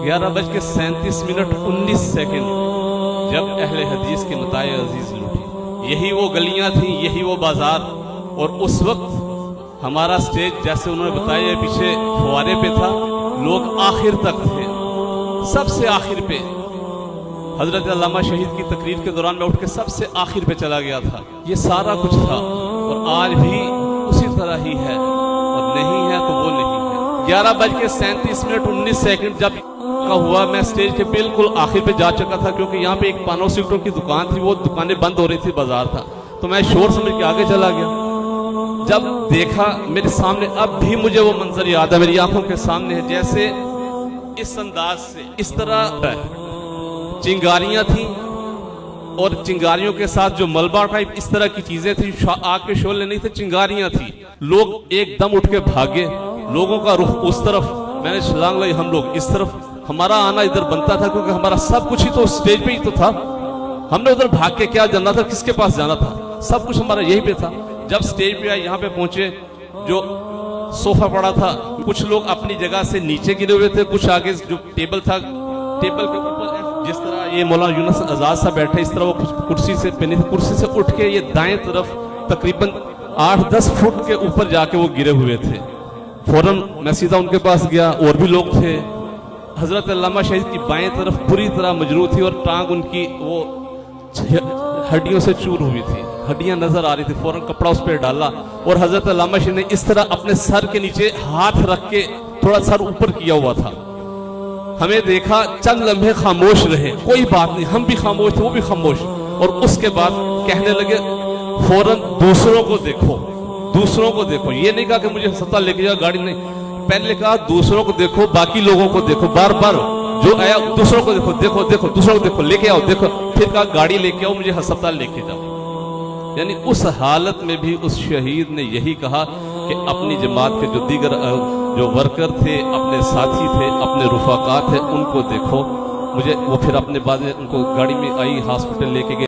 11:37:19 जब अहले हदीस के मताए अजीज लूटी, यही वो गलियां थी, यही वो बाजार। और उस वक्त हमारा स्टेज, जैसे उन्होंने बताया, पीछे फुवारे पे था, लोग आखिर तक थे, सबसे आखिर पे। हजरत अल्लामा शहीद की तकरीर के दौरान मैं उठ के सबसे आखिर पे चला गया था। ये सारा कुछ था और आज भी उसी तरह ही है, और नहीं है तो वो नहीं है। 11:37:19 जब का हुआ, मैं स्टेज के बिल्कुल आखिर पे जा चुका था, क्योंकि यहाँ पे एक पानों सिगरेटों की दुकान थी, वो दुकानें बंद हो रही थी, बाजार था। तो मैं शोर समझ के आगे चला गया। जब देखा मेरे सामने, अब भी मुझे वो मंजर याद है, मेरी आंखों के सामने है, जैसे इस अंदाज से, इस तरह चिंगारियां थी, और चिंगारियों के साथ जो मलबा टाइप इस तरह की चीजें थी, आग के शोले नहीं थे, चिंगारियां थी। लोग एकदम उठ के भागे, लोगों का रुख उस तरफ, मैंने छलांग लाई, हम लोग इस तरफ। हमारा आना इधर बनता था, क्योंकि हमारा सब कुछ ही तो स्टेज पे ही तो था। हमने उधर भाग के क्या जाना था, किसके पास जाना था, सब कुछ हमारा यही पे था। जब स्टेज पे आए, यहाँ पे पहुंचे, जो सोफा पड़ा था, कुछ लोग अपनी जगह से नीचे गिरे हुए थे, कुछ आगे जो टेबल था, टेबल के ऊपर जिस तरह ये मौलाना यूनुस आजाद साहब बैठे, इस तरह वो कुर्सी से बनी थी, कुर्सी से उठ के ये दाएं तरफ तकरीबन 8-10 फुट के ऊपर जाके वो गिरे हुए थे। फौरन मैं सीधा उनके पास गया, और भी लोग थे। हजरत अल्लामा शहीद की बाएं तरफ पूरी तरह मजरूह थी, और टांग उनकी वो हड्डियों से चूर हुई थी, हड्डियां नजर आ रही थी। फौरन कपड़ा उस पर डाला, और हजरत अल्लामा शहीद ने इस तरह अपने सर के नीचे हाथ रख के थोड़ा सर ऊपर किया हुआ था। हमें देखा, चंद लम्हे खामोश रहे, कोई बात नहीं, हम भी खामोश थे, वो भी खामोश। और उसके बाद कहने लगे, फौरन दूसरों को देखो, दूसरों को देखो। ये नहीं कहा कि मुझे अस्पताल लेके जाओ, गाड़ी नहीं, पहले कहा दूसरों को देखो, बाकी लोगों को देखो, बार बार जो आया दूसरों को देखो, देखो देखो, दूसरों को देखो, लेके आओ, देखो। फिर कहा गाड़ी लेके आओ, मुझे अस्पताल लेके जाओ। यानी उस हालत में भी उस शहीद ने यही कहा कि अपनी जमात के जो दीगर जो वर्कर थे, अपने साथी थे, अपने रुफाका थे, उनको देखो। मुझे वो फिर अपने बाद में उनको गाड़ी में आई, हॉस्पिटल लेके गए।